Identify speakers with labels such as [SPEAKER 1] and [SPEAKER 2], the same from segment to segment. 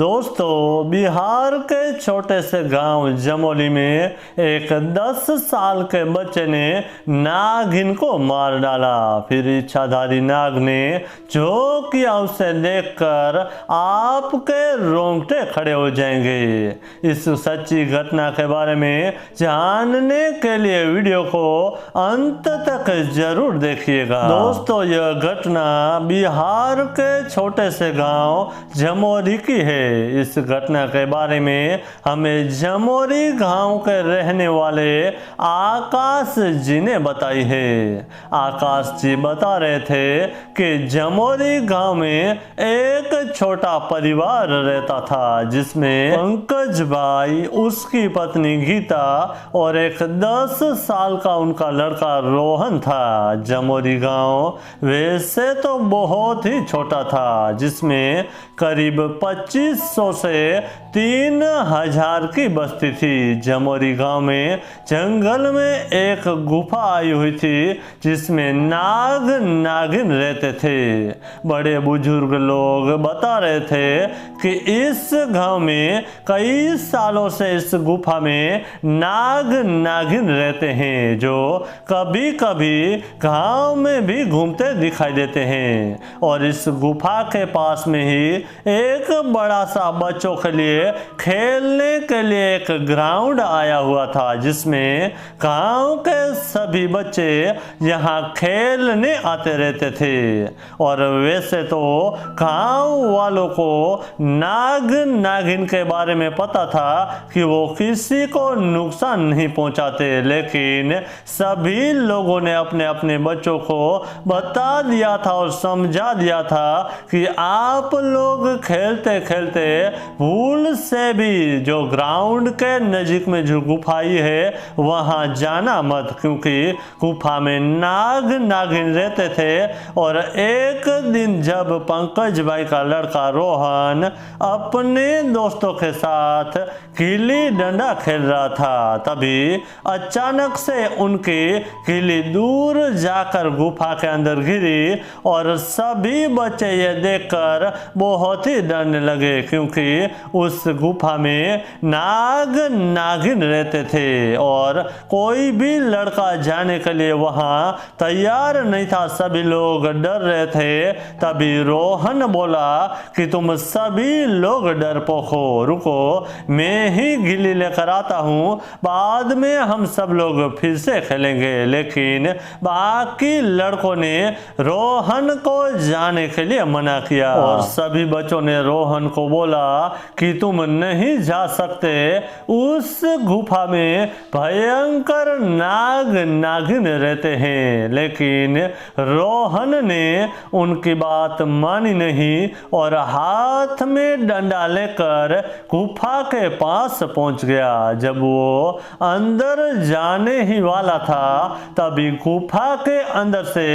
[SPEAKER 1] दोस्तों, बिहार के छोटे से गांव जमोली में एक 10 साल के बच्चे ने नागिन को मार डाला। फिर इच्छाधारी नाग ने जो किया उसे देखकर आपके रोंगटे खड़े हो जाएंगे। इस सच्ची घटना के बारे में जानने के लिए वीडियो को अंत तक जरूर देखिएगा। दोस्तों, यह घटना बिहार के छोटे से गांव जमोली की है। इस घटना के बारे में हमें जमोरी गांव के रहने वाले आकाश जी ने बताई है। आकाश जी बता रहे थे कि जमोरी गांव में एक छोटा परिवार रहता था, जिसमें पंकज भाई, उसकी पत्नी गीता और एक 10 साल का उनका लड़का रोहन था। जमोरी गांव वैसे तो बहुत ही छोटा था, जिसमें करीब 2500 से 3000 की बस्ती थी। जमोरी गांव में जंगल में एक गुफा आई हुई थी, जिसमें नाग नागिन रहते थे। बड़े बुजुर्ग लोग बता रहे थे कि इस गांव में कई सालों से इस गुफा में नाग नागिन रहते हैं, जो कभी कभी गांव में भी घूमते दिखाई देते हैं। और इस गुफा के पास में ही एक बड़ा सा बच्चों के लिए खेलने के लिए एक ग्राउंड आया हुआ था, जिसमें गांव के सभी बच्चे यहाँ खेलने आते रहते थे। और वैसे तो गांव वालों को नाग नागिन के बारे में पता था कि वो किसी को नुकसान नहीं पहुंचाते, लेकिन सभी लोगों ने अपने अपने बच्चों को बता दिया था और समझा दिया था कि आप लोग खेलते खेलते भूल से भी जो ग्राउंड के नजीक में जो गुफाई है वहां जाना मत, क्योंकि गुफा में नाग नागिन रहते थे। और एक दिन जब पंकज भाई का लड़का रोहन अपने दोस्तों के साथ गिल्ली डंडा खेल रहा था, तभी अचानक से उनकी गिल्ली दूर जाकर गुफा के अंदर गिरी और सभी बच्चे ये देखकर बहुत ही डरने लगे, क्योंकि उस गुफा में नाग नागिन रहते थे और कोई भी लड़का जाने के लिए वहां तैयार नहीं था। सभी लोग डर रहे थे। तभी रोहन बोला कि तुम सभी लोग डरपोक हो, रुको मैं ही गिल्ली लेकर आता हूं, बाद में हम सब लोग फिर से खेलेंगे। लेकिन बाकी लड़कों ने रोहन को जाने के लिए मना किया और सभी बच्चों ने रोहन को बोला कि तुम नहीं जा सकते, उस गुफा में भयंकर नाग नागिन रहते हैं। लेकिन रोहन ने उनकी बात मानी नहीं और हाथ में डंडा लेकर गुफा के पास पहुंच गया। जब वो अंदर जाने ही वाला था, तभी गुफा के अंदर से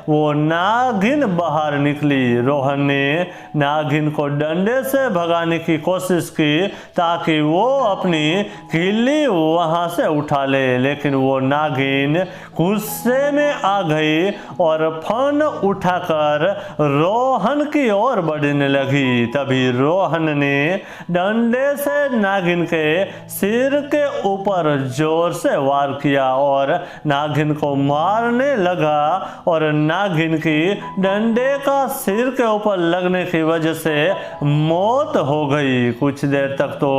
[SPEAKER 1] वो नागिन बाहर निकली। रोहन ने नागिन को डंडे से भगाने की कोशिश की ताकि वो अपनी गिल्ली वहां से उठा ले, लेकिन वो नागिन गुस्से में आ गई और फन उठाकर रोहन की ओर बढ़ने लगी। तभी रोहन ने डंडे से नागिन के सिर के ऊपर जोर से वार किया और नागिन को मारने लगा। और नागिन की डंडे का सिर के ऊपर लगने की वजह से मौत हो गई। कुछ देर तक तो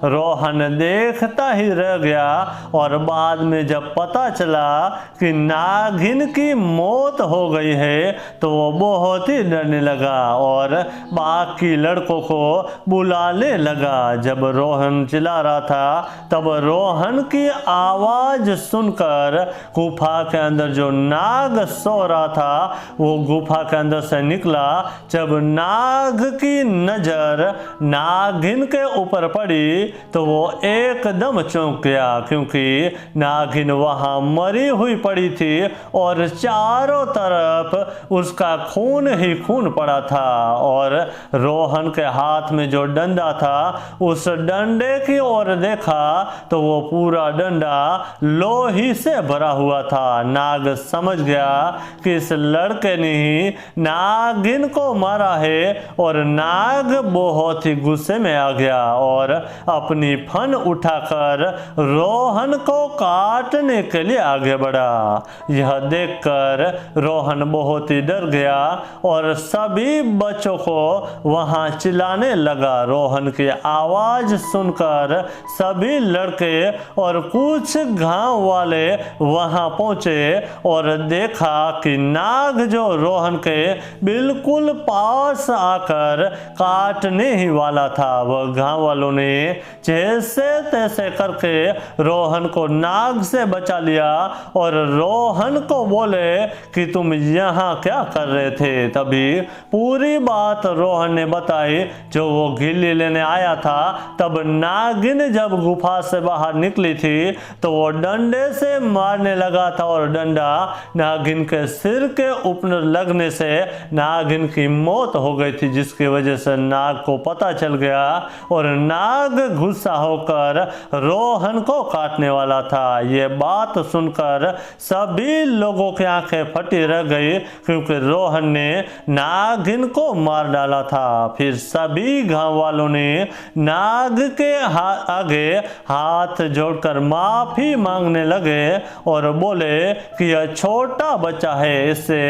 [SPEAKER 1] रोहन देखता ही रह गया और बाद में जब पता चला कि नागिन की मौत हो गई है तो वो बहुत ही डरने लगा और बाकी लड़कों को बुलाने लगा। जब रोहन चिल्ला रहा था, तब रोहन की आवाज सुनकर गुफा के अंदर जो नाग सो रहा था वो गुफा के अंदर से निकला। जब नाग की नजर नागिन के ऊपर पड़ी तो वो एकदम चौंक गया, क्योंकि नागिन वहां मरी हुई पड़ी थी और चारों तरफ उसका खून ही खून पड़ा था। और रोहन के हाथ में जो डंडा था, उस डंडे की ओर देखा तो वो पूरा डंडा लोही से भरा हुआ था। नाग समझ गया कि इस लड़के ने ही नागिन को मारा है और नाग बहुत ही गुस्से में आ गया और अपनी फन उठाकर रोहन को काटने के लिए आगे बढ़ा। यह देखकर रोहन बहुत ही डर गया और सभी बच्चों को वहां चिल्लाने लगा। रोहन की आवाज सुनकर सभी लड़के और कुछ गांव वाले वहां पहुंचे और देखा कि नाग जो रोहन के बिल्कुल पास आकर काटने ही वाला था। वह गांव वालों ने जैसे तैसे करके रोहन को नाग से बचा लिया और रोहन को बोले कि तुम यहाँ क्या कर रहे थे। तभी पूरी बात रोहन ने बताई। जो वो गिल्ली लेने आया था, तब नागिन जब गुफा से बाहर निकली थी तो वो डंडे से मारने लगा था और डंडा नागिन के सिर के ऊपर लगने से नागिन की मौत हो गई थी, जिसकी वजह से नाग को पता चल गया और नाग गुस्सा होकर रोहन को काटने वाला था। ये बात सुनकर सभी लोगों की आंखें फटी रह गई, क्योंकि रोहन ने नागिन को मार डाला था। फिर सभी गांव वालों ने नाग के आगे हाथ जोड़कर माफी मांगने लगे और बोले कि यह छोटा बच्चा है, इससे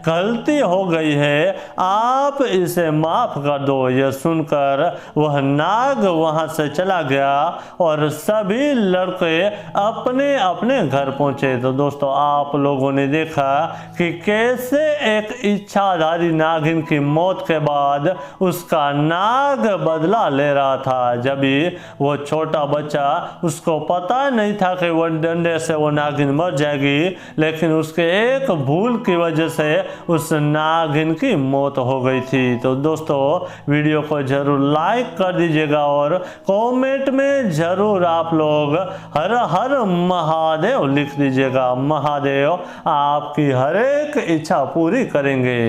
[SPEAKER 1] गलती हो गई है, आप इसे माफ कर दो। यह सुनकर वह नाग वहां से चला गया और सभी लड़के अपने अपने घर पहुंचे। तो दोस्तों, आप लोगों ने देखा कि कैसे एक इच्छाधारी नागिन की मौत के बाद उसका नाग बदला ले रहा था। जब भी वो छोटा बच्चा, उसको पता नहीं था कि वो डंडे से वो नागिन मर जाएगी, लेकिन उसके एक भूल की वजह से उस नागिन की मौत हो गई थी। तो दोस्तों, वीडियो को जरूर लाइक कर दीजिएगा और कमेंट में जरूर आप लोग हर हर महादेव लिख दीजिएगा। महादेव आपकी हर एक इच्छा पूरी करेंगे।